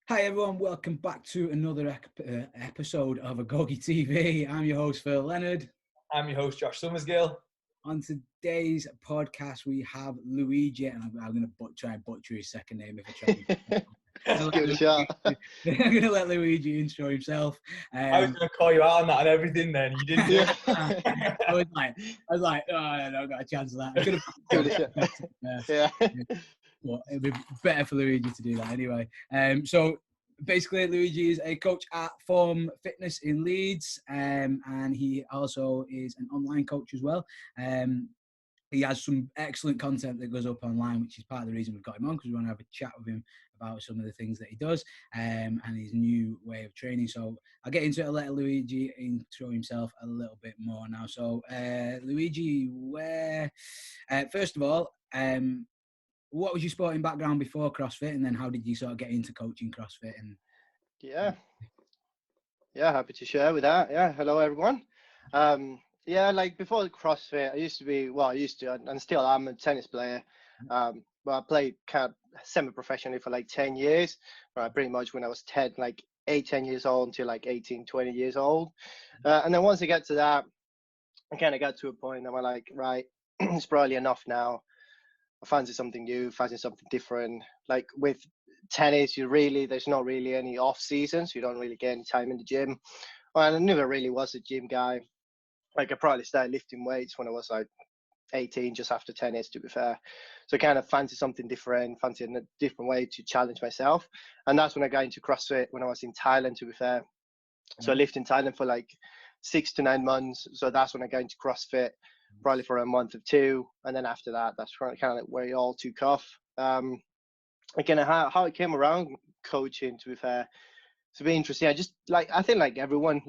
Hi everyone, welcome back to another episode of AgogeTV. I'm your host Phil Leonard. I'm your host Josh Summersgill. On today's podcast we have Luigi, and I'm going to try and butcher his second name if I try. Give it a shot. I'm going to let Luigi intro himself. I was going to call you out on that and everything then. You didn't do it. I was like, oh, I don't got a chance of that. Give it a shot. Yeah. But it'd be better for Luigi to do that anyway. So basically, Luigi is a coach at Form Fitness in Leeds, and he also is an online coach as well. He has some excellent content that goes up online, which is part of the reason we've got him on, because we want to have a chat with him about some of the things that he does and his new way of training. So I'll get into it. I'll let Luigi intro himself a little bit more now. So Luigi, first of all, what was your sporting background before CrossFit, and then how did you sort of get into coaching CrossFit? And Yeah, happy to share with that. Yeah, hello everyone. Like before CrossFit, and still I'm a tennis player. But I played kind of semi-professionally for like 10 years, right? Pretty much when I was 10 years old until like 18, 20 years old. And then once I get to that, I kind of got to a point that I'm like, right, it's probably enough now. I fancy something new, fancy something different. Like with tennis, there's not really any off seasons. You don't really get any time in the gym. Well, I never really was a gym guy. Like I probably started lifting weights when I was like 18, just after tennis, to be fair. So I kind of fancy something different, fancy a different way to challenge myself. And that's when I got into CrossFit when I was in Thailand, to be fair. So I lived in Thailand for like 6 to 9 months. So that's when I got into CrossFit, probably for a month or two. And then after that, that's kind of like where it all took off. Again, how it came around coaching, to be fair, it's a bit interesting. I think like everyone,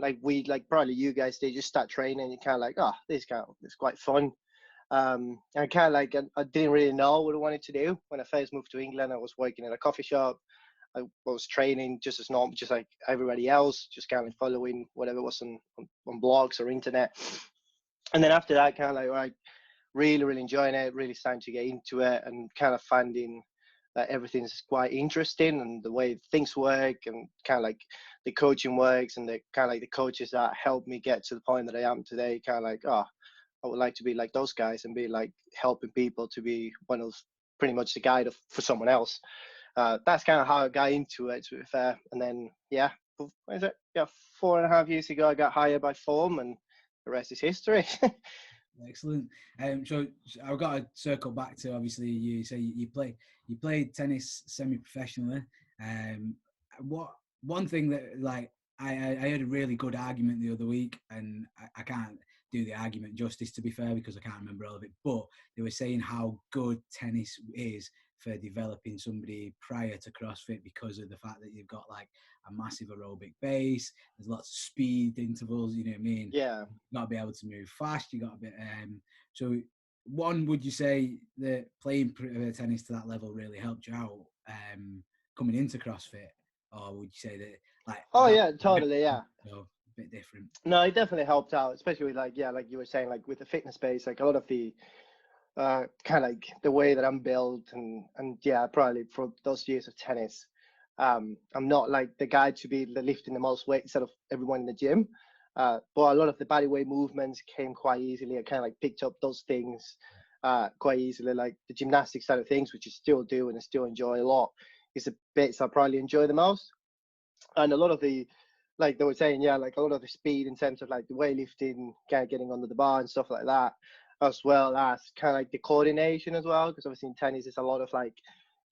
probably you guys, they just start training. You kind of like, oh, it's quite fun. And kind of like, I didn't really know what I wanted to do. When I first moved to England, I was working in a coffee shop. I was training just as normal, just like everybody else, just kind of following whatever was on blogs or internet. And then after that, kind of like, really enjoying it, really starting to get into it, and kind of finding that everything's quite interesting, and the way things work, and kind of like the coaching works, and the kind of like the coaches that helped me get to the point that I am today. Kind of like, oh, I would like to be like those guys and be like helping people to be one of pretty much the guide for someone else. That's kind of how I got into it, to be fair. And then, 4.5 years ago, I got hired by Form, and the rest is history. Excellent. So I've got to circle back to, obviously, you say you played tennis semi-professionally. One thing that, like, I heard a really good argument the other week, and I can't do the argument justice, to be fair, because I can't remember all of it, but they were saying how good tennis is for developing somebody prior to CrossFit, because of the fact that you've got like a massive aerobic base, there's lots of speed intervals, you know what I mean? Yeah. You got to be able to move fast, you got to be so one, would you say that playing tennis to that level really helped you out coming into CrossFit, or would you say that like totally, yeah, a bit different? No, it definitely helped out, especially with like you were saying, like with the fitness base, like a lot of the kind of like the way that I'm built, and probably for those years of tennis, I'm not like the guy to be lifting the most weight instead of everyone in the gym, but a lot of the body weight movements came quite easily. I kind of like picked up those things quite easily. Like the gymnastics side of things, which I still do and I still enjoy a lot, is the bits I probably enjoy the most. And a lot of the, like they were saying, like a lot of the speed in terms of like the weightlifting, kind of getting under the bar and stuff like that, as well as kind of like the coordination as well, because obviously in tennis there's a lot of like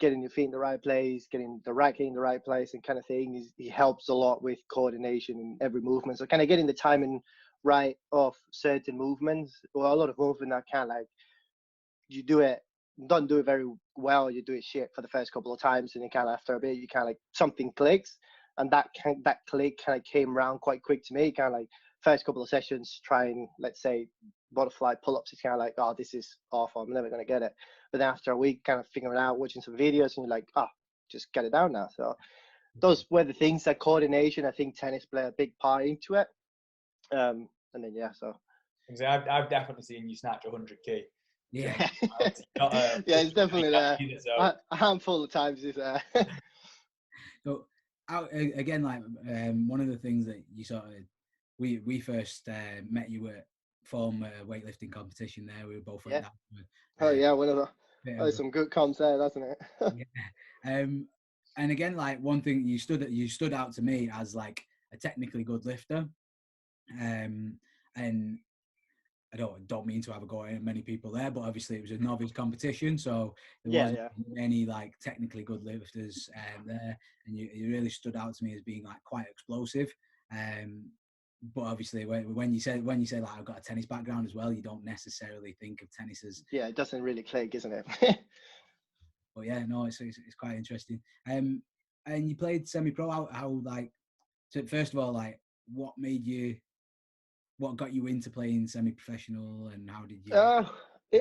getting your feet in the right place, getting the racket in the right place, and kind of thing. He helps a lot with coordination in every movement. So kind of getting the timing right of certain movements, or a lot of movement that kind of like don't do it very well, you do it shit for the first couple of times, and then kind of after a bit you kind of like something clicks, and that click kind of came around quite quick to me. Kind of like first couple of sessions trying, let's say, butterfly pull-ups, it's kind of like, oh, this is awful, I'm never going to get it. But then after a week kind of figuring out, watching some videos, and you're like, oh, just get it down now. So those were the things, that coordination, I think tennis play a big part into it. And then so I've definitely seen you snatch 100k. Yeah. It's definitely there. A handful of times is there. So again, like one of the things that you sort of we first met you at form weightlifting competition. There, we were both went Yeah. down. Oh yeah, one of the Bit oh, of some good comps there, doesn't it? yeah. And again, like one thing you stood out to me as like a technically good lifter. And I don't mean to have a go at many people there, but obviously it was a novice competition, so there Yeah, wasn't yeah. many like technically good lifters there, and you really stood out to me as being like quite explosive. But obviously when you say like I've got a tennis background as well, you don't necessarily think of tennis as. Yeah, it doesn't really click, isn't it? But yeah, no, it's quite interesting. And you played semi-pro. How like, so first of all, like, what got you into playing semi-professional, and how did you?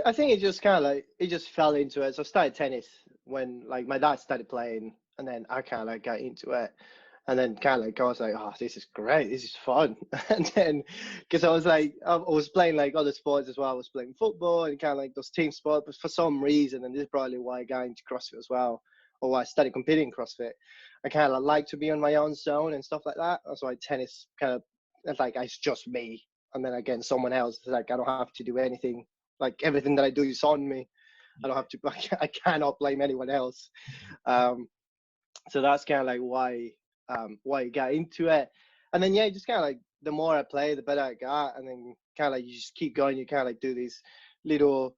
I think it just kind of like it just fell into it. So I started tennis when like my dad started playing, and then I kind of like got into it, and then kind of like I was like, oh, this is great, this is fun, and then because I was like I was playing like other sports as well. I was playing football and kind of like those team sports, but for some reason, and this is probably why I got into CrossFit as well, or why I started competing in CrossFit. I kind of like to be on my own zone and stuff like that. That's why tennis kind of it's like it's just me. And then again, someone else is like, I don't have to do anything. Like everything that I do is on me. I don't have to. I cannot blame anyone else. So that's kind of like why I got into it. And then yeah, just kind of like the more I play, the better I got. And then kind of like you just keep going. You kind of like do these little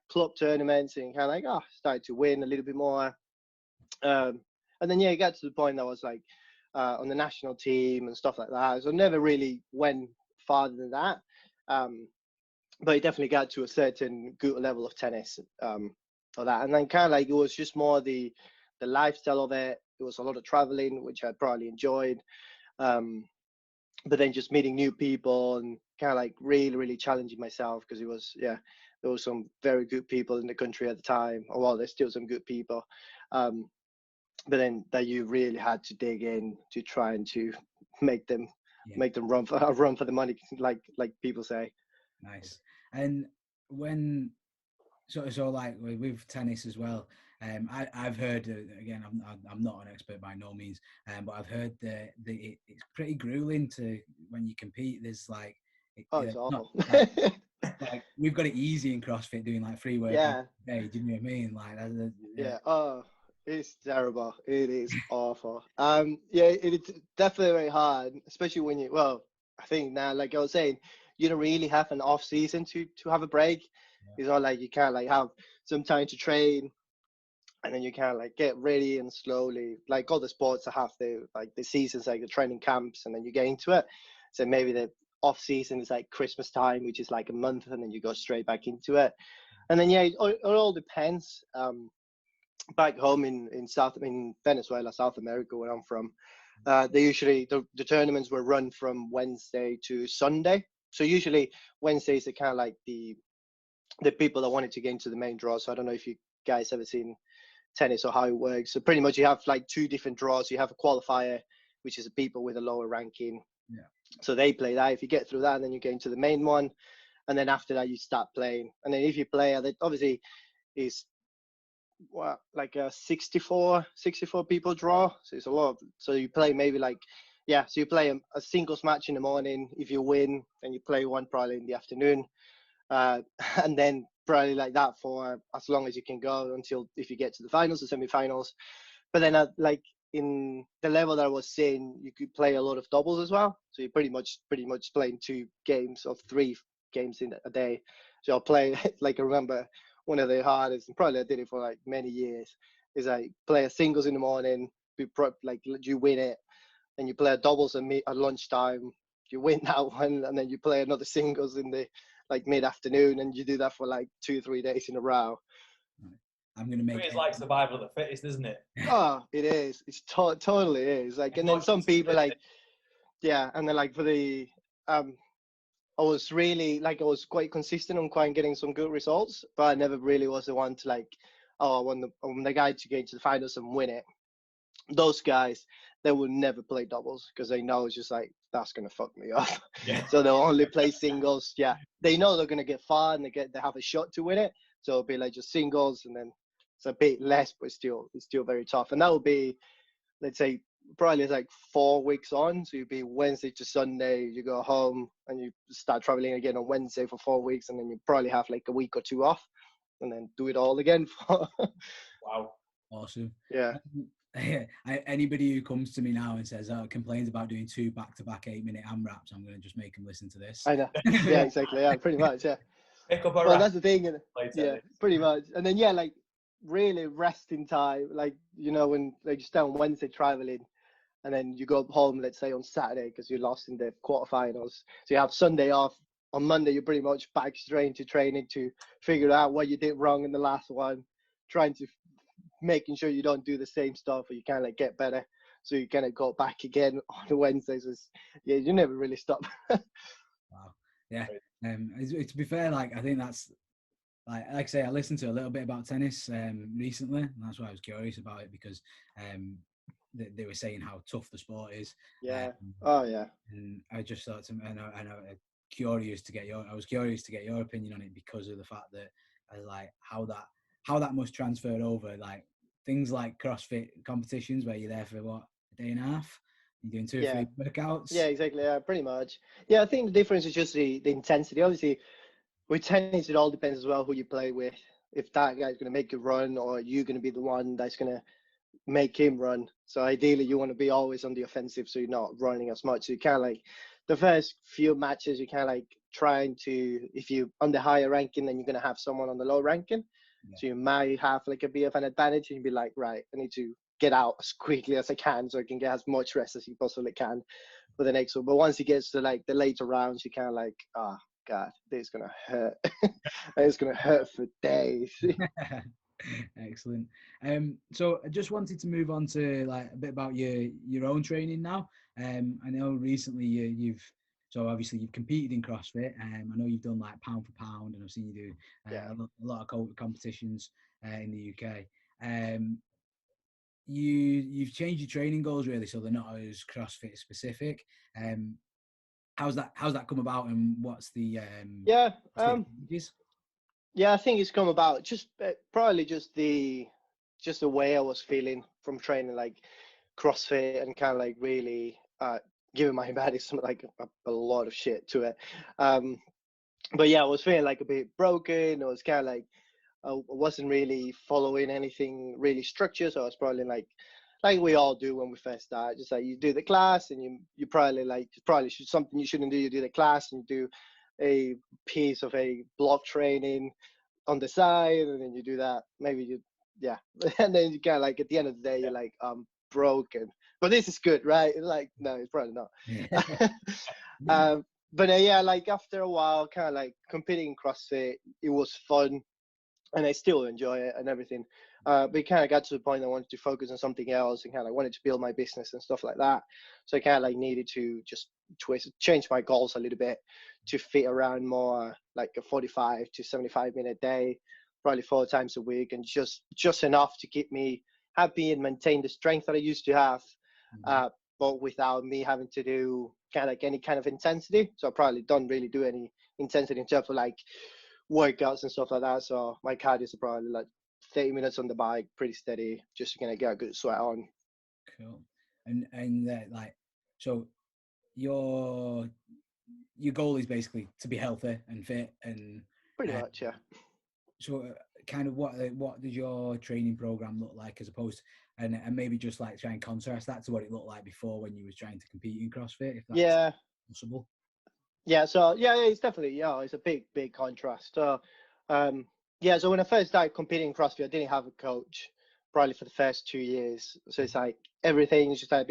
club tournaments and kind of like started to win a little bit more. And then yeah, it got to the point that I was like on the national team and stuff like that. So I never really went farther than that. But it definitely got to a certain good level of tennis or that. And then kind of like it was just more the lifestyle of it. It was a lot of traveling, which I probably enjoyed. But then just meeting new people and kind of like really, really challenging myself because it was, yeah, there was some very good people in the country at the time. Or well, there's still some good people. But then that you really had to dig in to try and to make them run for the money, like people say. Nice. And when so like with tennis as well, I've heard again, I'm not an expert by no means, but I've heard that it's pretty grueling to when you compete. There's like it's awful. Like we've got it easy in CrossFit doing like 3 workouts Yeah. a day. Do you know what I mean? Like yeah. Oh, it's terrible. It is awful. Yeah, it's definitely very hard, especially when I think now, like I was saying, you don't really have an off season to have a break. Yeah. It's not like you can't like have some time to train, and then you can't like get ready and slowly, like all the sports that have the seasons, like the training camps, and then you get into it. So maybe the off season is like Christmas time, which is like a month, and then you go straight back into it. And then yeah, it all depends. Back home in Venezuela, South America, where I'm from, they usually the tournaments were run from Wednesday to Sunday. So usually Wednesdays are kind of like the people that wanted to get into the main draw. So I don't know if you guys ever seen tennis or how it works. So pretty much you have like 2 different draws. You have a qualifier, which is the people with a lower ranking. Yeah. So they play that. If you get through that, then you get into the main one, and then after that you start playing. And then if you play, obviously is like a 64 people draw. So it's a lot. So you play maybe like, so you play a singles match in the morning. If you win, then you play one probably in the afternoon. And then probably like that for as long as you can go until if you get to the finals or semi-finals. But then like in the level that I was saying, you could play a lot of doubles as well. So you're pretty much playing 2 games or 3 games in a day. So I'll play like I remember one of the hardest, and probably I did it for like many years, is I play a singles in the morning, like you win it, and you play a doubles at lunchtime, you win that one, and then you play another singles in the like mid-afternoon, and you do that for like 2-3 days in a row. I'm gonna make it's like survival of the fittest, isn't it? Oh, it is. It's totally is. Like, and then some people like, and then like for the I was really like I was quite consistent on quite getting some good results, but I never really was the one to like, I want the guy to get into the finals and win it. Those guys, they will never play doubles because they know it's just like that's gonna fuck me up. Yeah. So they'll only play singles. Yeah, they know they're gonna get far and they have a shot to win it. So it'll be like just singles, and then it's a bit less, but it's still very tough. And that will be, let's say, probably it's like 4 weeks on. So you'd be Wednesday to Sunday, you go home and you start traveling again on Wednesday for 4 weeks. And then you probably have like a week or two off and then do it all again. Wow. Awesome. Yeah. Anybody who comes to me now and says, complains about doing 2 back-to-back 8-minute AMRAPs, I'm going to just make them listen to this. I know. Yeah, exactly. Yeah, pretty much. Yeah. Pick up a Well, rack that's the thing. later. Yeah, pretty much. And then, yeah, like really resting time. Like, you know, when like you stay on Wednesday traveling and then you go home, let's say on Saturday because you lost in the quarterfinals. So you have Sunday off. On Monday, you're pretty much back straight into training to figure out what you did wrong in the last one, trying to making sure you don't do the same stuff or you kind of like get better. So you kind of go back again on the Wednesdays. Yeah, you never really stop. Wow. Yeah. To be fair, like, I think that's, like I say, I listened to a little bit about tennis recently, and that's why I was curious about it, because they were saying how tough the sport is. Yeah. Oh, yeah. And I just thought, I was curious to get your opinion on it, because of the fact that I like how that must transfer over, like things like CrossFit competitions where you're there for what, a day and a half, you're doing 2 or 3 workouts. Yeah, exactly. Yeah, pretty much. Yeah, I think the difference is just the intensity. Obviously, with tennis, it all depends as well who you play with. If that guy's going to make you run, or you're going to be the one that's going to make him run. So ideally, you want to be always on the offensive, so you're not running as much. So you kind of like the first few matches, you kind of like trying to, if you're on the higher ranking, then you're going to have someone on the low ranking. Yeah. So you might have like a bit of an advantage, and you'd be like, right, I need to get out as quickly as I can so I can get as much rest as you possibly can for the next one. But once it gets to like the later rounds, you kind of like, oh God, this is gonna hurt. It's gonna hurt for days. Excellent. So I just wanted to move on to like a bit about your own training now. I know recently you've obviously you've competed in CrossFit. I know you've done like pound for pound, and I've seen you do a lot of competitions in the UK. You've changed your training goals really, so they're not as CrossFit specific. How's that come about, and what's the I think it's come about just probably just the way I was feeling from training like CrossFit, and kind of like really giving my body some like a lot of shit to it. But yeah, I was feeling like a bit broken. I was kind of like I wasn't really following anything really structured, so I was probably like we all do when we first start, just like you do the class, and you probably should something you shouldn't do. You do the class and you do a piece of a block training on the side, and then you do that. Maybe and then you kind of like at the end of the day, you're like, I'm broken, but this is good, right? Like, no, it's probably not. But like after a while, kind of like competing in CrossFit, it was fun. And I still enjoy it and everything. But it kind of got to the point I wanted to focus on something else, and kind of wanted to build my business and stuff like that. So I kind of like needed to just change my goals a little bit to fit around more like a 45 to 75 minute day, probably 4 times a week, and just enough to keep me happy and maintain the strength that I used to have, but without me having to do kind of like any kind of intensity. So I probably don't really do any intensity in terms of like workouts and stuff like that. So my cardio is probably like 30 minutes on the bike, pretty steady, just to kind of get a good sweat on. Cool. And like, so your goal is basically to be healthy and fit, and pretty much, yeah. So kind of what does your training program look like, as opposed to, and maybe just like try and contrast that to what it looked like before when you was trying to compete in CrossFit, if that's possible? Yeah, so it's definitely, it's a big contrast. So so when I first started competing in CrossFit, I didn't have a coach probably for the first 2 years. So it's like everything is just like,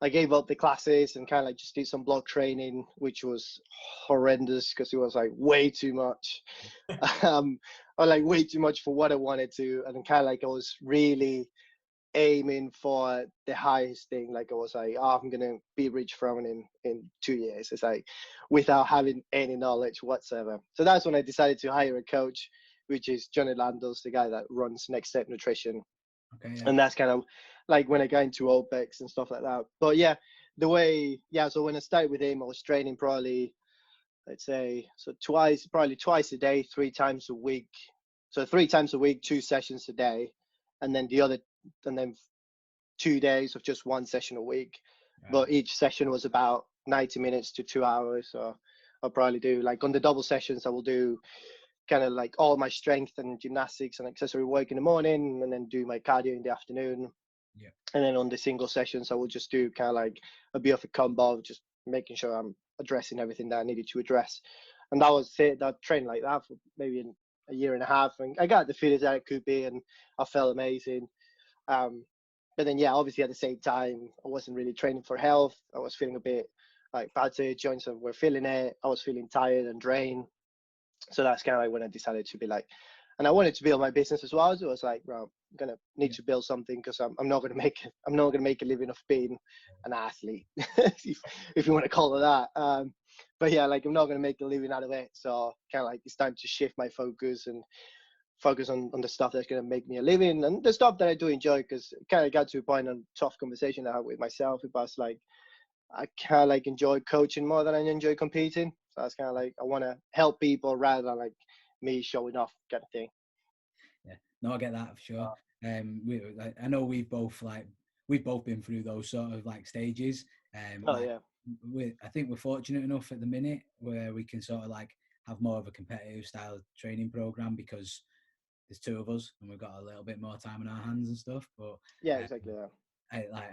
I gave up the classes and kind of like just did some block training, which was horrendous because it was like way too much. Or like way too much for what I wanted to, and kind of like I was really aiming for the highest thing. Like I was like, I'm gonna be rich throwing in 2 years. It's like without having any knowledge whatsoever. So that's when I decided to hire a coach, which is Johnny Landos, the guy that runs Next Step Nutrition. Okay. Yeah. And that's kind of like when I got into Opex and stuff like that. But so when I started with him, I was training probably, let's say, so twice a day, 3 times a week. So 3 times a week, 2 sessions a day, and then 2 days of just one session a week, Right. but each session was about 90 minutes to 2 hours. So I'll probably do, like, on the double sessions, I will do kind of like all my strength and gymnastics and accessory work in the morning, and then do my cardio in the afternoon. Yeah. And then on the single sessions, I will just do kind of like a bit of a combo of just making sure I'm addressing everything that I needed to address. And that was it. I trained like that for maybe a year and a half, and I got the fittest that it could be, and I felt amazing. But then, yeah, obviously at the same time, I wasn't really training for health. I was feeling a bit like battered, joints were feeling it. I was feeling tired and drained. So that's kind of like when I decided to be like, and I wanted to build my business as well. So I was like, well, I'm gonna need to build something, because I'm not gonna make a living of being an athlete, if you want to call it that. But yeah, like, I'm not gonna make a living out of it. So kind of like it's time to shift my focus and focus on the stuff that's gonna make me a living, and the stuff that I do enjoy. Because it kind of got to a point on tough conversation I had with myself. It was like, I kind of like enjoy coaching more than I enjoy competing. So that's kind of like, I want to help people rather than like me showing off kind of thing. Yeah, no, I get that for sure. I know we've both been through those sort of like stages. Yeah. I think we're fortunate enough at the minute where we can sort of like have more of a competitive style training program, because there's two of us and we've got a little bit more time on our hands and stuff. But Yeah, exactly. Yeah.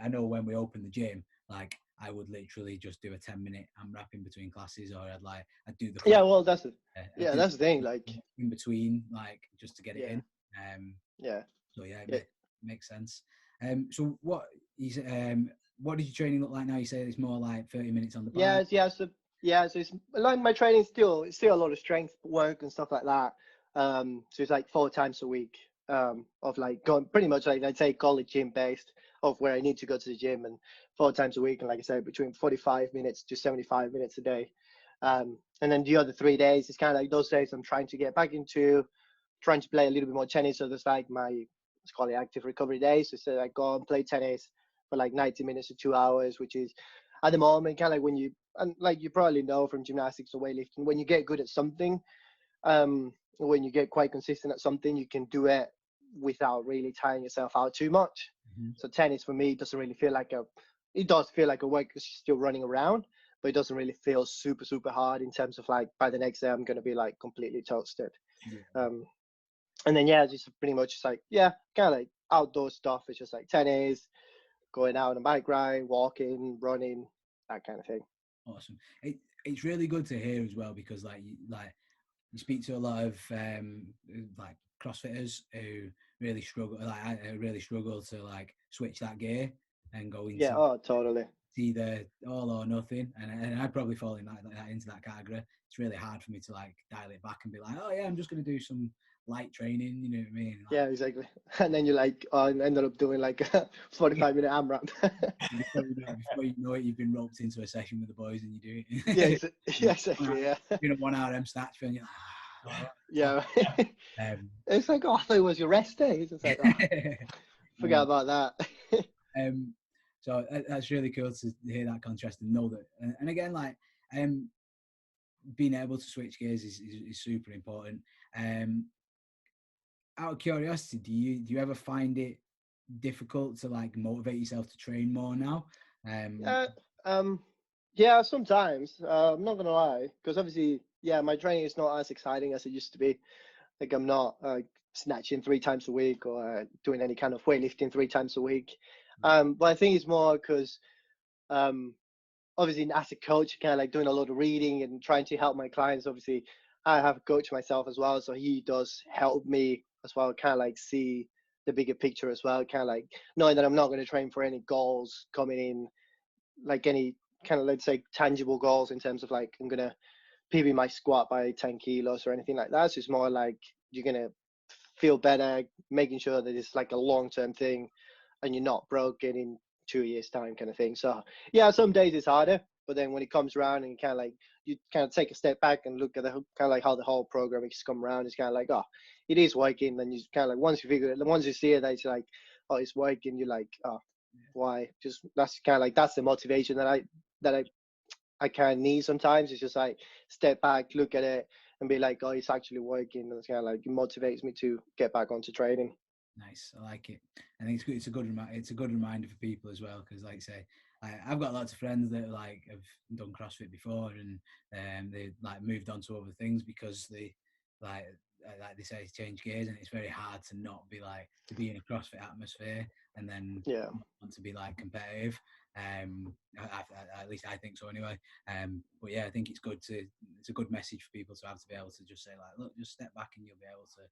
I know when we opened the gym, like, I would literally just do a 10-minute AMRAP in between classes, or I'd do the Yeah, well, that's it. I'd do That's the thing. Like, in between, like, just to get it yeah, in. yeah. So yeah, Yeah. makes sense. So what does your training look like now? You say it's more like 30 minutes on the bike. So it's like my training it's still a lot of strength work and stuff like that. So it's like 4 times a week, of like going pretty much like, I'd say, college gym based, of where I need to go to the gym, and 4 times a week, and like I said, between 45 minutes to 75 minutes a day. And then the other 3 days is kind of like those days I'm trying to get back into trying to play a little bit more tennis. So there's like let's call it active recovery days. So I go and play tennis for like 90 minutes to 2 hours, which is at the moment kind of like, and like you probably know from gymnastics or weightlifting, when you get good at something, when you get quite consistent at something, you can do it without really tiring yourself out too much. Mm-hmm. So tennis for me doesn't really feel like it does feel like a work because you're still running around, but it doesn't really feel super, super hard in terms of like, by the next day, I'm going to be like completely toasted. Yeah. And then, just pretty much just like, kind of like outdoor stuff. It's just like tennis, going out on a bike ride, walking, running, that kind of thing. Awesome. It's really good to hear as well, because you speak to a lot of like CrossFitters who really struggle, to like switch that gear and go into Totally. either all or nothing, and I'd probably fall in into that category. It's really hard for me to like dial it back and be like, oh yeah, I'm just going to do some light training, you know what I mean? Like, yeah, exactly. And then you like ended up doing like a 45-minute AMRAP. before you know it, you've been roped into a session with the boys and you do it. Yeah, exactly. Yeah. Doing a 1 RM snatch film, you're like, yeah. It's like, I thought it was your rest day. It's just like, forget about that. So that's really cool to hear that contrast and know that. And again, like, being able to switch gears is super important. Out of curiosity, do you ever find it difficult to like motivate yourself to train more now? Yeah, sometimes. I'm not gonna lie, because obviously, my training is not as exciting as it used to be. Like, I'm not snatching 3 times a week or doing any kind of weightlifting 3 times a week. But I think it's more because obviously as a coach, kind of like doing a lot of reading and trying to help my clients. Obviously, I have a coach myself as well, so he does help me as well, kind of like see the bigger picture as well, kind of like knowing that I'm not going to train for any goals coming in, like any kind of, let's say, tangible goals in terms of like, I'm going to PB my squat by 10 kilos or anything like that. So it's more like you're going to feel better, making sure that it's like a long-term thing and you're not broken in 2 years time kind of thing. So some days it's harder, but then when it comes around and you kind of take a step back and look at the kind of like how the whole program has come around, it's kind of like, oh, it is working. Then you kind of like, once you see it, it's like, oh, it's working. You're like, oh, why? Just that's kind of like, that's the motivation that I kind of need sometimes. It's just like step back, look at it and be like, oh, it's actually working. And it's kind of like, it motivates me to get back onto training. Nice, I like it. I think it's a good reminder for people as well, because like I say, I've got lots of friends that like have done CrossFit before, and they like moved on to other things because they like they say change gears, and it's very hard to not be like to be in a CrossFit atmosphere and then Yeah. want to be like competitive. At least I think so anyway. But yeah, I think it's a good message for people to have, to be able to just say like, look, just step back and you'll be able to.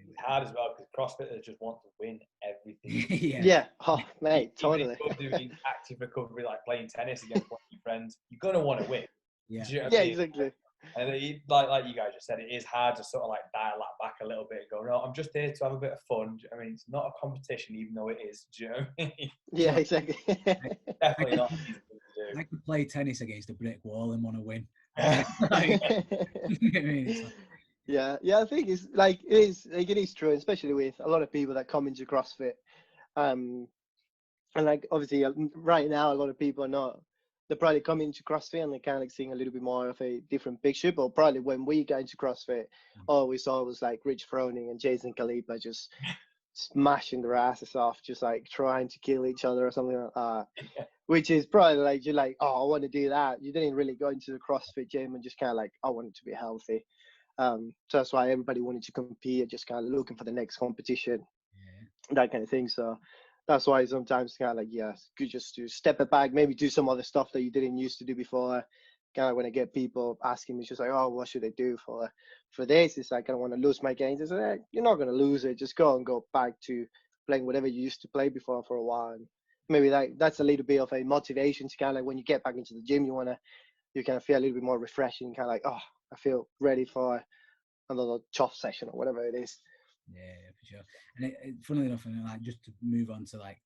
It's hard as well because CrossFitters just want to win everything. Yeah. Oh, mate, Even totally. if you're doing active recovery, like playing tennis against one of your friends, you're gonna want to win. Yeah. Do you know what I Yeah, mean? exactly. And like you guys just said, it is hard to sort of like dial that back a little bit and go, no, I'm just here to have a bit of fun. I mean, it's not a competition, even though it is. Do you know what I mean? Yeah, exactly. Definitely not an easy thing to do. I could play tennis against a brick wall and want to win. Yeah, I think it is true, especially with a lot of people that come into CrossFit. And like obviously right now, a lot of people are not. They're probably coming into CrossFit and they're kind of like seeing a little bit more of a different picture. But probably when we got into CrossFit, all we saw was like Rich Froning and Jason Khalipa just smashing their asses off, just like trying to kill each other or something like that. Which is probably like, you're like, oh, I want to do that. You didn't really go into the CrossFit gym and just kind of like, I wanted to be healthy. So that's why everybody wanted to compete, just kind of looking for the next competition, that kind of thing. So that's why sometimes kind of like, yeah, it's good just to step it back, maybe do some other stuff that you didn't used to do before. Kind of when I get people asking me, just like, oh, what should I do for this? It's like, I don't want to lose my gains. It's like, you're not going to lose it. Just go back to playing whatever you used to play before for a while. And maybe that's a little bit of a motivation to kind of like when you get back into the gym, you kind of feel a little bit more refreshing, kind of like, oh, I feel ready for another tough session or whatever it is. Yeah, for sure. And funnily enough, and like just to move on to like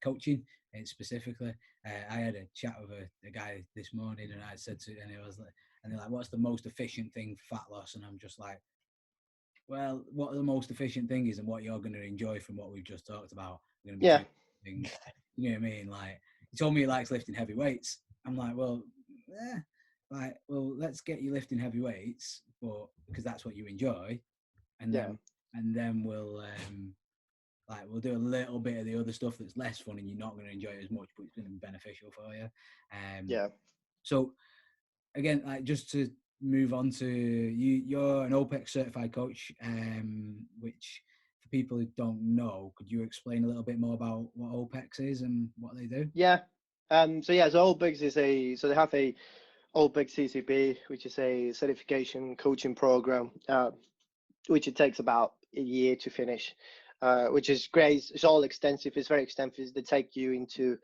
coaching specifically, I had a chat with a guy this morning, and I said to, and it was like, and they're like, "What's the most efficient thing for fat loss?" And I'm just like, "Well, what the most efficient thing is, and what you're going to enjoy from what we've just talked about, are going to be Yeah. two things." You know what I mean? Like, he told me he likes lifting heavy weights. I'm like, well, let's get you lifting heavy weights, but because that's what you enjoy, and Yeah. then we'll do a little bit of the other stuff that's less fun and you're not going to enjoy it as much, but it's going to be beneficial for you. Yeah. So again, like just to move on to you're an Opex certified coach, which for people who don't know, could you explain a little bit more about what Opex is and what they do? Yeah. So Opex so they have a Opex CCP, which is a certification coaching program, which it takes about a year to finish, which is great. It's all extensive. It's very extensive. They take you into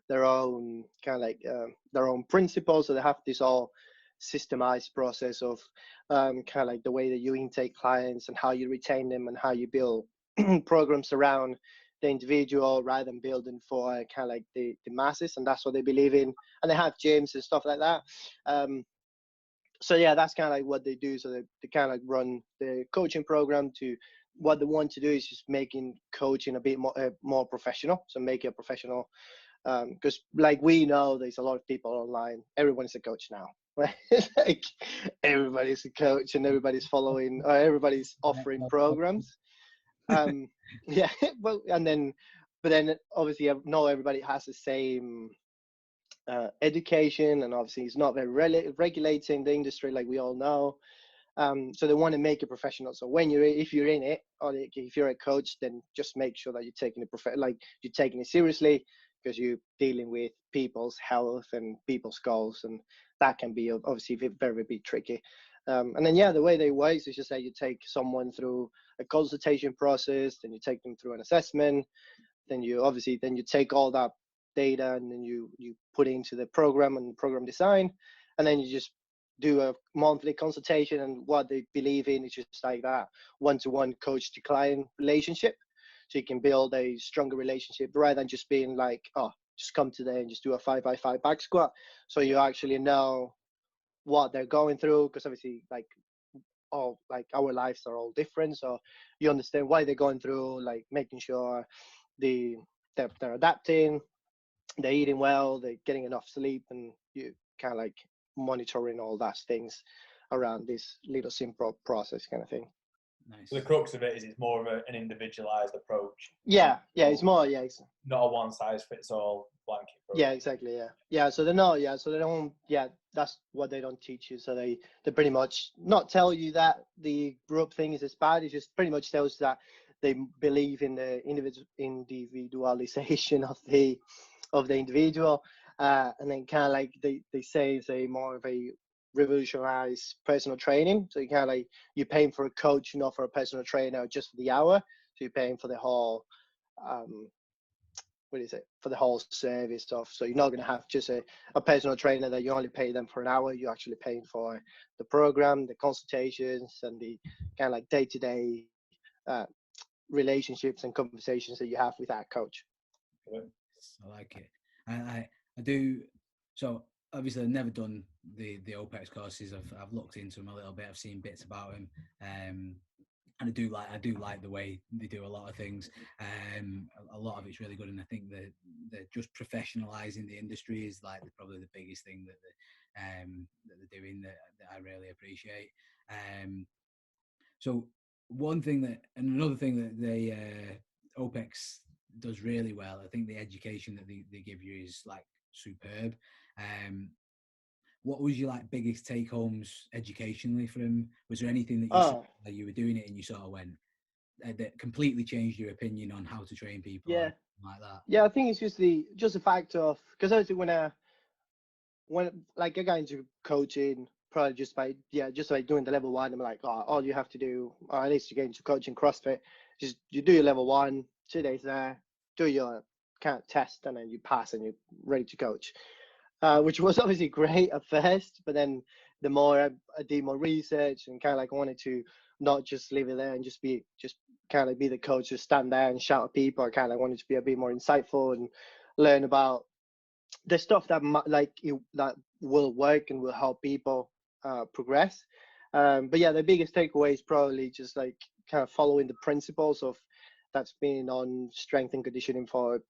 their own kind of like their own principles. So they have this all systemized process of kind of like the way that you intake clients and how you retain them and how you build programs around the individual rather than building for kind of like the masses. And that's what they believe in. And they have gyms and stuff like that. So yeah, that's kind of like what they do. So they kind of like run the coaching program to what they want to do is just making coaching a bit more professional. So make it professional. Because like we know there's a lot of people online. Everyone's a coach now. Right? Like everybody's a coach and everybody's following or everybody's offering programs. Yeah, well, but then obviously not everybody has the same education, and obviously it's not very regulating the industry like we all know. So they want to make it professional. So if you're in it, or if you're a coach, then just make sure that you're taking you're taking it seriously, because you're dealing with people's health and people's goals, and that can be obviously very, very tricky. And then the way they work is just that you take someone through a consultation process, then you take them through an assessment, then you take all that data and then you put it into the program and program design, and then you just do a monthly consultation. And what they believe in is just like that one-to-one coach to client relationship, so you can build a stronger relationship rather than just being like, oh, just come today and just do a 5x5 back squat. So you actually know what they're going through, because obviously our lives are all different, so you understand why they're going through, like making sure they're adapting, they're eating well, they're getting enough sleep, and you kind of like monitoring all that things around this little simple process kind of thing. Nice. So the crux of it is it's more of an individualized approach. Yeah, it's more, not a one size fits all blanket approach. Yeah, exactly. So they know. So they don't. That's what they don't teach you. So they pretty much not tell you that the group thing is as bad. It just pretty much tells you that they believe in the individualization of the individual, and then kind of like they say it's a more of a revolutionized personal training. So you kind of like you're paying for a coach, not for a personal trainer, just for the hour. So you're paying for the whole. For the whole service stuff. So you're not going to have just a personal trainer that you only pay them for an hour. You're actually paying for the program, the consultations, and the kind of like day-to-day relationships and conversations that you have with that coach. I like it. I do. So obviously I've never done the OPEX courses. I've looked into them a little bit. I've seen bits about them. And I do like the way they do a lot of things. A lot of it's really good, and I think that they're just professionalising the industry is like probably the biggest thing that they're doing that I really appreciate. So one thing and another thing that the OPEX does really well, I think the education that they give you is like superb. What was your like biggest take homes educationally from? Was there anything that you saw, that you were doing it and you sort of went that completely changed your opinion on how to train people? Yeah, like that. Yeah, I think it's just the fact of, because obviously when like I got into coaching probably just by doing the level 1, I'm like, all you have to do, or at least to get into coaching CrossFit, just you do your level 1, 2 days there, do your kind of test, and then you pass and you're ready to coach. Which was obviously great at first, but then the more I did more research and kind of like wanted to not just leave it there and just kind of be the coach, just stand there and shout at people. I kind of wanted to be a bit more insightful and learn about the stuff that that will work and will help people progress. But yeah, the biggest takeaway is probably just like kind of following the principles of that's been on strength and conditioning for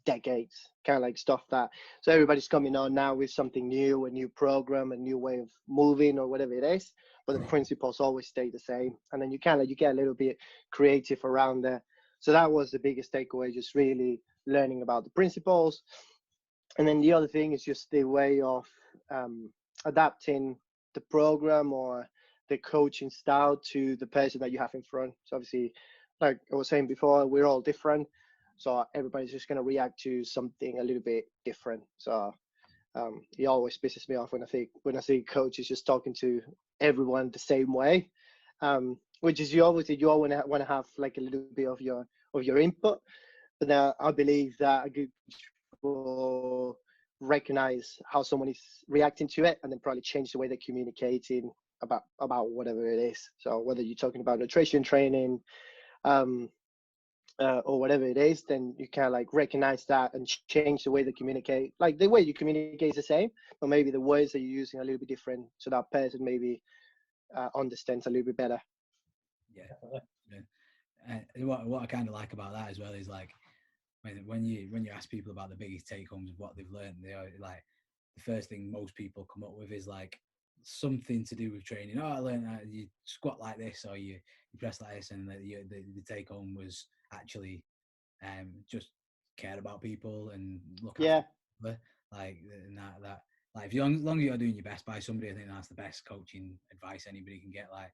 decades, kind of like stuff that, so everybody's coming on now with something new, a new program, a new way of moving or whatever it is, but the principles always stay the same, and then you get a little bit creative around there. So that was the biggest takeaway, just really learning about the principles. And then the other thing is just the way of adapting the program or the coaching style to the person that you have in front. So obviously, like I was saying before, we're all different. So everybody's just going to react to something a little bit different. So it always pisses me off when I see coaches just talking to everyone the same way, which is you all want to have like a little bit of your input. But now I believe that a good coach will recognize how someone is reacting to it, and then probably change the way they're communicating about whatever it is. So whether you're talking about nutrition training, or whatever it is, then you can like recognize that and change the way they communicate. Like the way you communicate is the same, but maybe the words that you're using are a little bit different, so that person maybe understands a little bit better. What I kind of like about that as well is like when you ask people about the biggest take homes of what they've learned, they are like the first thing most people come up with is like something to do with training. I learned that you squat like this or you press like this, and the take home was actually just care about people and look after people. Like and that like if you as long as you're doing your best by somebody, I think that's the best coaching advice anybody can get. Like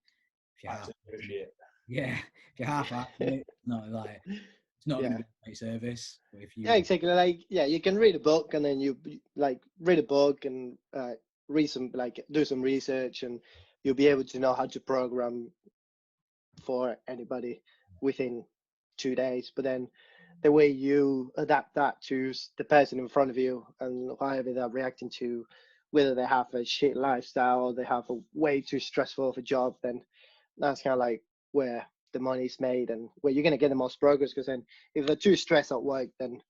if you're half not like it's not going to be a great service. But if you exactly, like you can read a book, and then you like read a book and read some, like do some research, and you'll be able to know how to program for anybody within 2 days. But then the way you adapt that to the person in front of you and however they're reacting to, whether they have a shit lifestyle or they have a way too stressful of a job, then that's kind of like where the money's made and where you're going to get the most progress. Because then if they're too stressed at work, then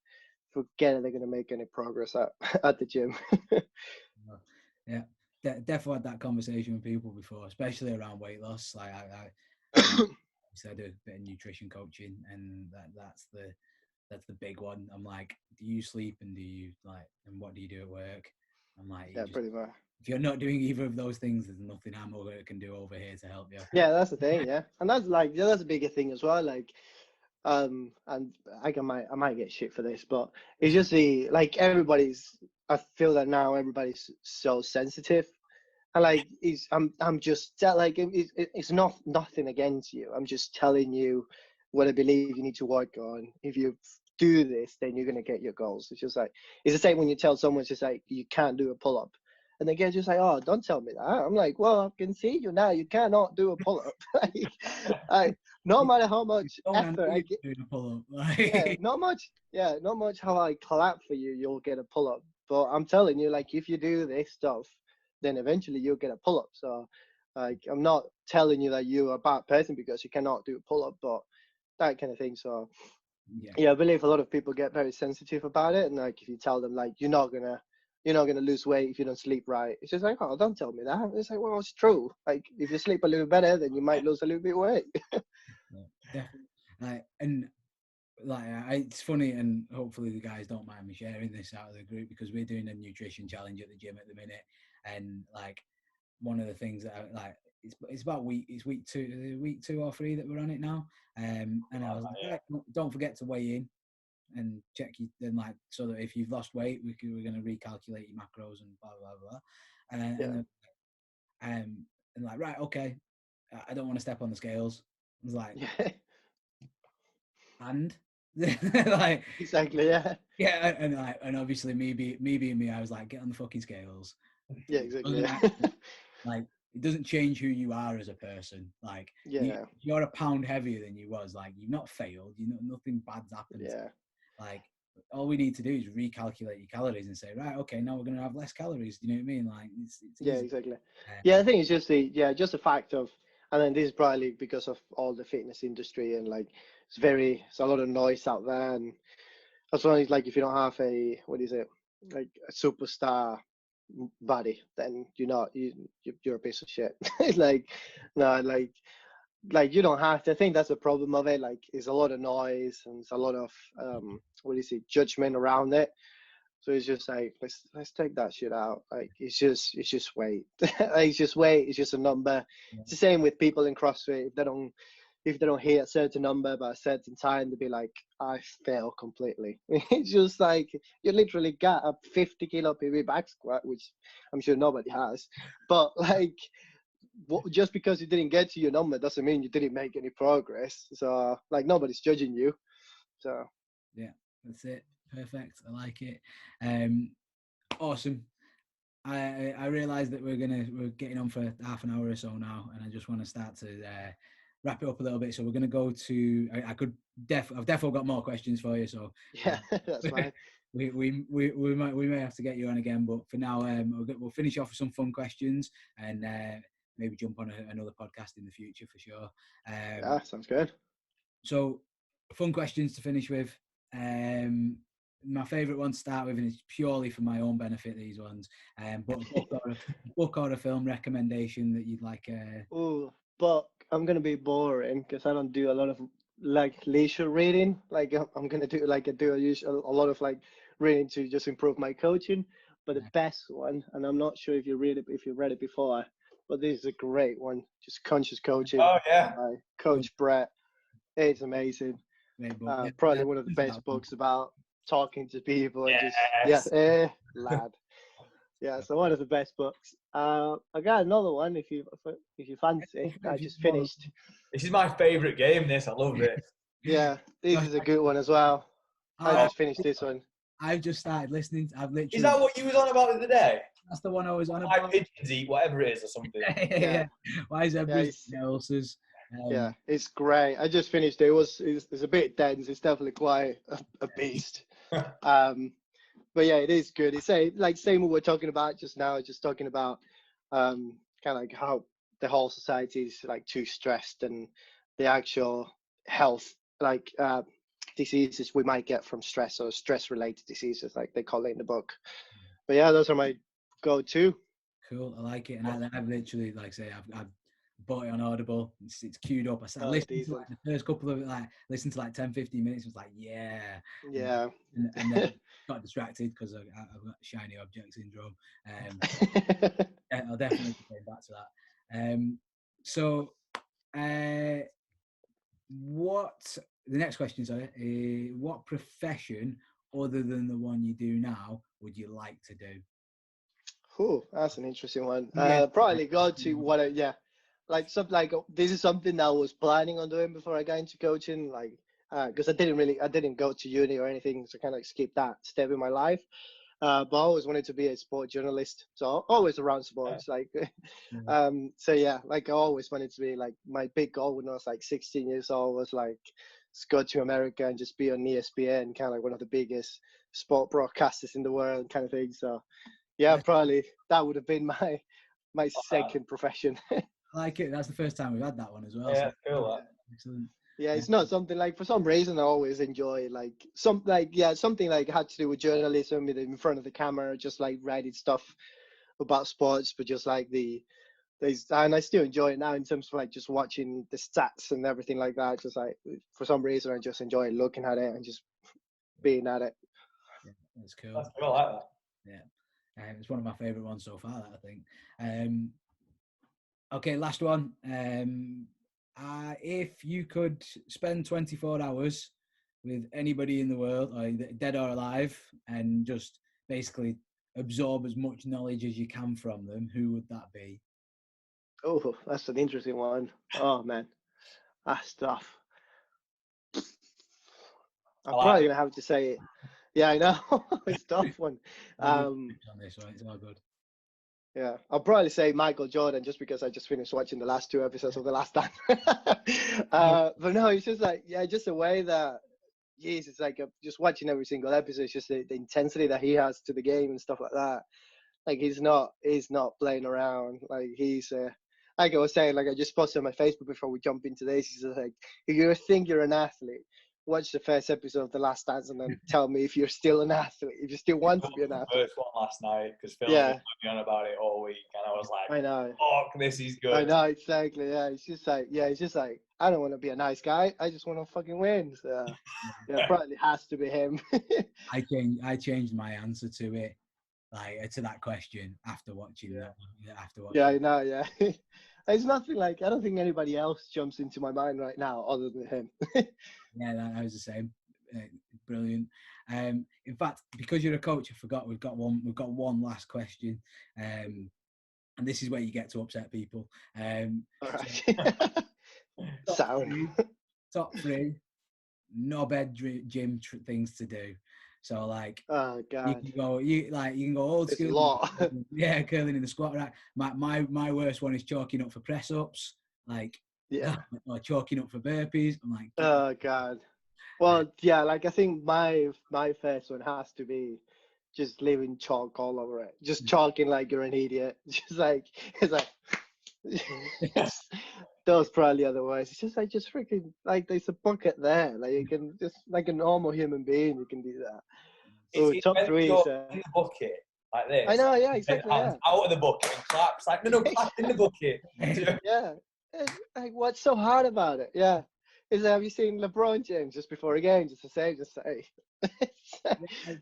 forget it, they're going to make any progress at the gym. Yeah, definitely had that conversation with people before, especially around weight loss. Like I do a bit of nutrition coaching, and that's the big one. I'm like, do you sleep and do you like, and what do you do at work? I'm like, Yeah, pretty much. if you're not doing either of those things, there's nothing I'm can do over here to help you. Yeah, that's the thing. Yeah, and that's like that's a bigger thing as well. Like, and I might get shit for this, but it's just like everybody's. I feel that now everybody's so sensitive, and like I'm just like it's not nothing against you. I'm just telling you what I believe you need to work on. If you do this, then you're gonna get your goals. It's just like it's the same when you tell someone it's just like you can't do a pull up. And they get just like, oh, don't tell me that. I'm like, well, I can see you now. You cannot do a pull up. like, no matter how much effort I get, doing a pull up. yeah, not much how I clap for you, you'll get a pull up. But I'm telling you, like, if you do this stuff, then eventually you'll get a pull up. So, like, I'm not telling you that you're a bad person because you cannot do a pull up, but that kind of thing. So, yeah, I believe a lot of people get very sensitive about it. And like, if you tell them like you're not gonna lose weight if you don't sleep right, it's just like, oh, don't tell me that. It's like, well, it's true. Like, if you sleep a little better, then you might lose a little bit of weight. Definitely. It's funny, and hopefully the guys don't mind me sharing this out of the group, because we're doing a nutrition challenge at the gym at the minute, and like one of the things that it's about week 2 or 3 that we're on it now, and I was like, don't forget to weigh in and check you, then like, so that if you've lost weight, we're going to recalculate your macros and blah blah blah, and like, right, okay, I don't want to step on the scales. I was like, and like, exactly, yeah, and obviously me being me, I was like, get on the fucking scales. Yeah, exactly. Like, it doesn't change who you are as a person. Like, you're a pound heavier than you was. Like, you've not failed. Nothing bad's happened. Yeah. Like, all we need to do is recalculate your calories and say, right, okay, now we're going to have less calories. Do you know what I mean? Like, it's yeah, easy. exactly. I think it's just just the fact of, and then this is probably because of all the fitness industry, and like it's a lot of noise out there, and as long as like if you don't have like a superstar body, then you're a piece of shit. Like, no, like you don't have to. I think that's the problem of it. Like, it's a lot of noise and it's a lot of judgment around it. So it's just like, let's take that shit out. Like, it's just weight. It's just weight. It's just a number. Yeah. It's the same with people in CrossFit. If they don't hit a certain number by a certain time, they'll be like, I fail completely. It's just like, you literally got a 50 kilo PB back squat, which I'm sure nobody has. But like, just because you didn't get to your number doesn't mean you didn't make any progress. So like, nobody's judging you. So yeah, that's it. Perfect. I like it. Awesome. I realised that we're getting on for half an hour or so now, and I just want to start to wrap it up a little bit. So we're going to go to. I've definitely got more questions for you. So yeah, that's fine. We may have to get you on again, but for now, we'll finish off with some fun questions, and maybe jump on another podcast in the future for sure. Yeah, sounds good. So, fun questions to finish with. My favourite one to start with, and it's purely for my own benefit, these ones. But book or a film recommendation that you'd like. Book. I'm gonna be boring because I don't do a lot of like leisure reading. Like, I'm gonna do a lot of like reading to just improve my coaching. But the best one, and I'm not sure if you read it before, but this is a great one. Just Conscious Coaching. Oh yeah. By Coach Brett. It's amazing. Probably one of the best books about talking to people. And lad. Yeah, so one of the best books. I got another one if you fancy. I just finished. This is my favourite game. I love it. Yeah, this is a good one as well. I just finished this one. I've just started listening. Is that what you was on about the other day? That's the one I was on about. Why pigeons eat whatever it is or something. yeah. Why zebras else's? Yeah, it's great. I just finished it. It's a bit dense. It's definitely quite a beast. But yeah, it is good. It's like same what we're talking about just now. Just talking about kind of like how the whole society is like too stressed, and the actual health like diseases we might get from stress, or stress related diseases like they call it in the book. But yeah, those are my go-to. Cool, I like it. And I've literally, like I say, I've bought it on Audible. It's queued up. I Oh, listened to decent. like the first couple of listened to like 10, 15 minutes. It was like, yeah. Yeah. And then got distracted because I've got shiny object syndrome. I'll definitely be going back to that. So, what the next question is, what profession other than the one you do now would you like to do? Cool, that's an interesting one. Yeah. Probably go to what like this is something that I was planning on doing before I got into coaching, like because I didn't go to uni or anything, so kind of skipped that step in my life. But I always wanted to be a sport journalist, so always around sports. Like, so yeah, like I always wanted to be like my big goal when I was like 16 years old was like go to America and just be on ESPN, kind of like one of the biggest sport broadcasters in the world, kind of thing. So yeah, probably that would have been my second profession. I like it. That's the first time we've had that one as well. Yeah, so, cool. Excellent. Yeah, it's not something like, for some reason I always enjoy like something like had to do with journalism, in front of the camera, just like writing stuff about sports, but just like and I still enjoy it now in terms of like just watching the stats and everything like that. Just like for some reason I just enjoy looking at it and just being at it. Yeah, that's cool. That's cool, I like that. Yeah, it's one of my favourite ones so far. That I think. Okay, last one. If you could spend 24 hours with anybody in the world, dead or alive, and just basically absorb as much knowledge as you can from them, who would that be? Oh, that's an interesting one. Oh man, that's tough. I'm probably gonna have to say it. Yeah, I know. It's a tough one. On this one, it's all good. Yeah, I'll probably say Michael Jordan, just because I just finished watching the last 2 episodes of The Last Dance. But no, it's just like, yeah, just the way that, geez, it's like just watching every single episode. It's just the intensity that he has to the game and stuff like that. Like he's not playing around. Like he's like I was saying, like I just posted on my Facebook before we jump into this. He's like, if you think you're an athlete, watch the first episode of The Last Dance and then tell me if you're still an athlete, if you still want to be an athlete. First one last night because Phil was on about it all week, and I was like, I know. "Oh, this is good." I know, exactly. Yeah, it's just like I don't want to be a nice guy. I just want to fucking win. So yeah, probably has to be him. I changed my answer to it, like to that question after watching that. Yeah, I know. Yeah, it's nothing like, I don't think anybody else jumps into my mind right now other than him. Yeah, that was the same. Brilliant. In fact, because you're a coach, I forgot we've got one last question, and this is where you get to upset people. All right. Top three, no bed gym things to do. So like, oh god, you can go old school. It's a lot. Yeah, curling in the squat rack. My worst one is chalking up for press ups. Like, or chalking up for burpees. I'm like, oh god. Well, yeah, like I think my first one has to be just leaving chalk all over it, just chalking like you're an idiot. Just like it's like those probably otherwise. It's just like freaking like there's a bucket there. Like you can just like a normal human being, you can do that. So top three is in the bucket like this. I know, yeah, exactly. Yeah. Out of the bucket and claps like no, clap in the bucket. Yeah. Like what's so hard about it? Yeah. Have you seen LeBron James just before a game, just say,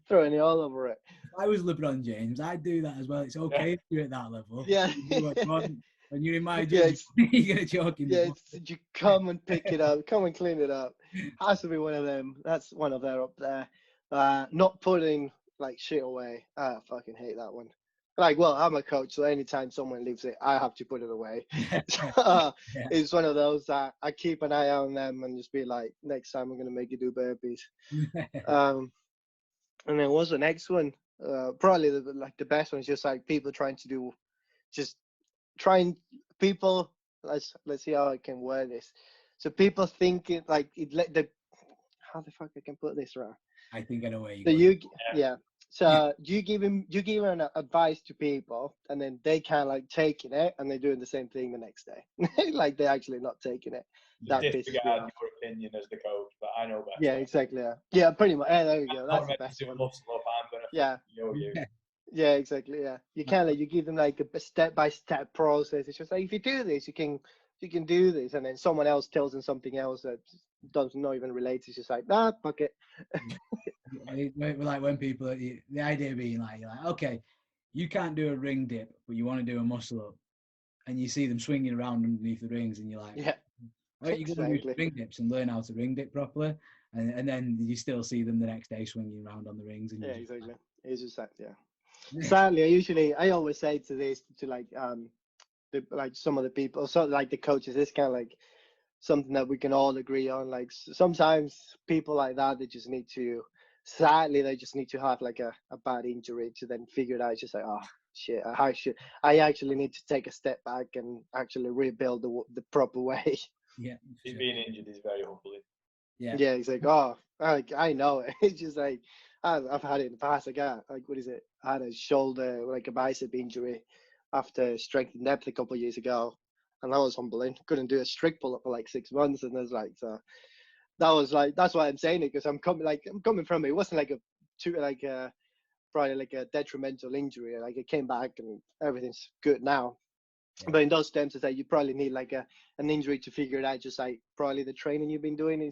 throwing it all over it. If I was LeBron James, I'd do that as well. It's okay if you're at that level. Yeah. When you're in my gym, you're gonna choke in the bucket. You come and pick it up, come and clean it up. Has to be one of them. That's one of them up there. Not putting like shit away. I fucking hate that one. Like, well, I'm a coach, so anytime someone leaves it, I have to put it away. It's one of those that I keep an eye on them and just be like, next time I'm gonna make you do burpees. And then what's the next one? Probably the best one is just like people trying to do, people. Let's see how I can word this. So people thinking like how the fuck I can put this around? I think I know where you. So So you give an advice to people, and then they kind of like taking it, and they're doing the same thing the next day. Like they're actually not taking it. That disregard your opinion as the coach, but I know better. Yeah, exactly. Yeah, pretty much. There you go. That's the best one. I'm gonna you. Yeah, exactly. Yeah, you can you give them like a step-by-step process. It's just like if you do this, you can you can do this, and then someone else tells them something else that does not even relate. It's just like, nah, fuck it. Like when people, the idea being like, you're like, okay, you can't do a ring dip, but you want to do a muscle up, and you see them swinging around underneath the rings, and you're like, Yeah, why don't you go and do ring dips and learn how to ring dip properly? And then you still see them the next day swinging around on the rings. And yeah, exactly. It's just that, yeah. Yeah. Sadly, I always say to this, to like some of the people, so like the coaches, it's kind of like something that we can all agree on. Like sometimes people like that, they just need to, sadly, they just need to have like a bad injury to then figure it out. It's just like, oh shit, I actually need to take a step back and actually rebuild the proper way. Yeah, He's being injured is very humbling. Yeah, yeah, it's like, oh, I know it. It's just like I've had it in the past. I got like, what is it? I had a shoulder, like a bicep injury after strength and depth a couple of years ago, and that was humbling. Couldn't do a strict pull up for like 6 months, and there's like, so that was like, that's why I'm saying it, because I'm coming from it. It wasn't like probably like a detrimental injury. Like it came back and everything's good now. Yeah. But in those terms, it's like you probably need like an injury to figure it out. Just like probably the training you've been doing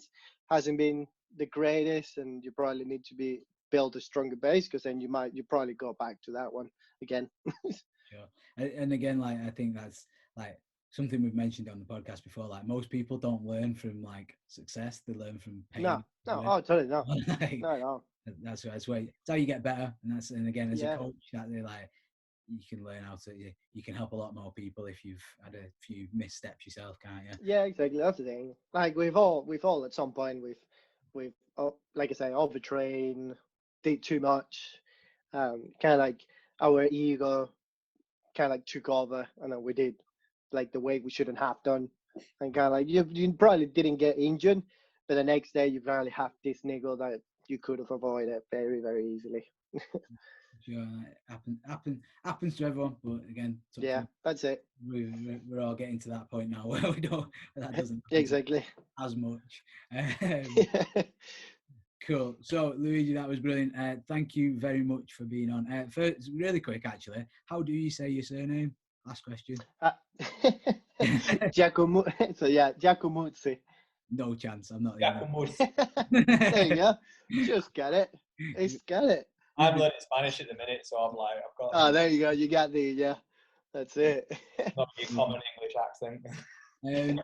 hasn't been the greatest, and you probably need to build a stronger base, because then you probably go back to that one again. Sure. And again, like I think that's like something we've mentioned on the podcast before. Like most people don't learn from like success; they learn from pain. No, oh, totally no, Like, no. That's why it's how you get better. And again, as Yeah. a coach, that they like you can learn how to you can help a lot more people if you've had a few missteps yourself, can't you? Yeah, exactly. That's the thing. Like we've all at some point we've like I say, overtrained, did too much, kind of like our ego kind of like took over, and then we did like the way we shouldn't have done, and kind of like you probably didn't get injured, but the next day you probably have this niggle that you could have avoided very, very easily. Sure, happens to everyone, but again, Yeah, that's it. We're all getting to that point now where we don't, that doesn't Exactly. as much. Cool. So Luigi, that was brilliant. Thank you very much for being on. First, really quick, actually, how do you say your surname? Last question. Giacomuzzi. No chance. I'm not. There you go. Just get it. Just get it. I'm learning Spanish at the minute, so I'm like, I've got. Oh, there you go. You got the, yeah. That's it. Not a common English accent. And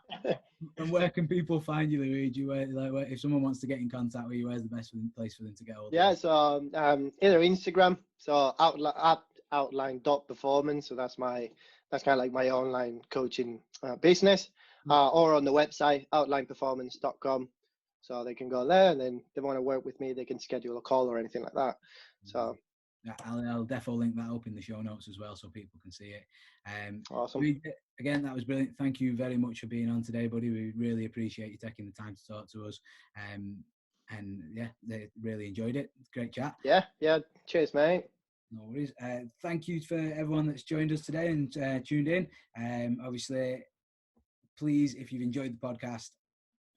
where can people find you, Luigi? Where if someone wants to get in contact with you, where's the best place for them to get hold of you? Yeah, so either Instagram, so outline.performance. So that's kind of like my online coaching business, or on the website outlineperformance.com. So they can go there, and then if they want to work with me, they can schedule a call or anything like that. So yeah, I'll definitely link that up in the show notes as well, so people can see it. Awesome. Again, that was brilliant. Thank you very much for being on today, buddy. We really appreciate you taking the time to talk to us. And yeah, they really enjoyed it. Great chat. Yeah. Cheers, mate. No worries. Thank you for everyone that's joined us today and tuned in. Obviously, please, if you've enjoyed the podcast,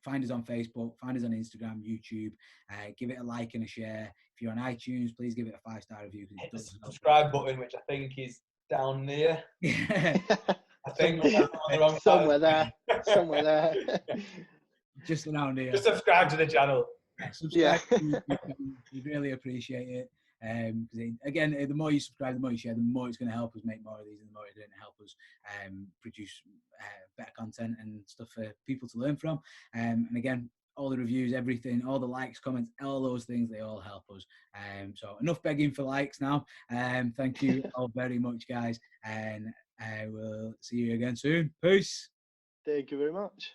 find us on Facebook, find us on Instagram, YouTube, give it a like and a share. If you're on iTunes, please give it a 5-star review. Hit the subscribe button, which I think is down there. I think somewhere there. Just around here. Just subscribe to the channel. Subscribe. We really appreciate it. Again, the more you subscribe, the more you share, the more it's going to help us make more of these, and the more it's going to help us produce better content and stuff for people to learn from. And again, all the reviews, everything, all the likes, comments, all those things, they all help us. So enough begging for likes now. Thank you all very much, guys, and I will see you again soon. Peace. Thank you very much.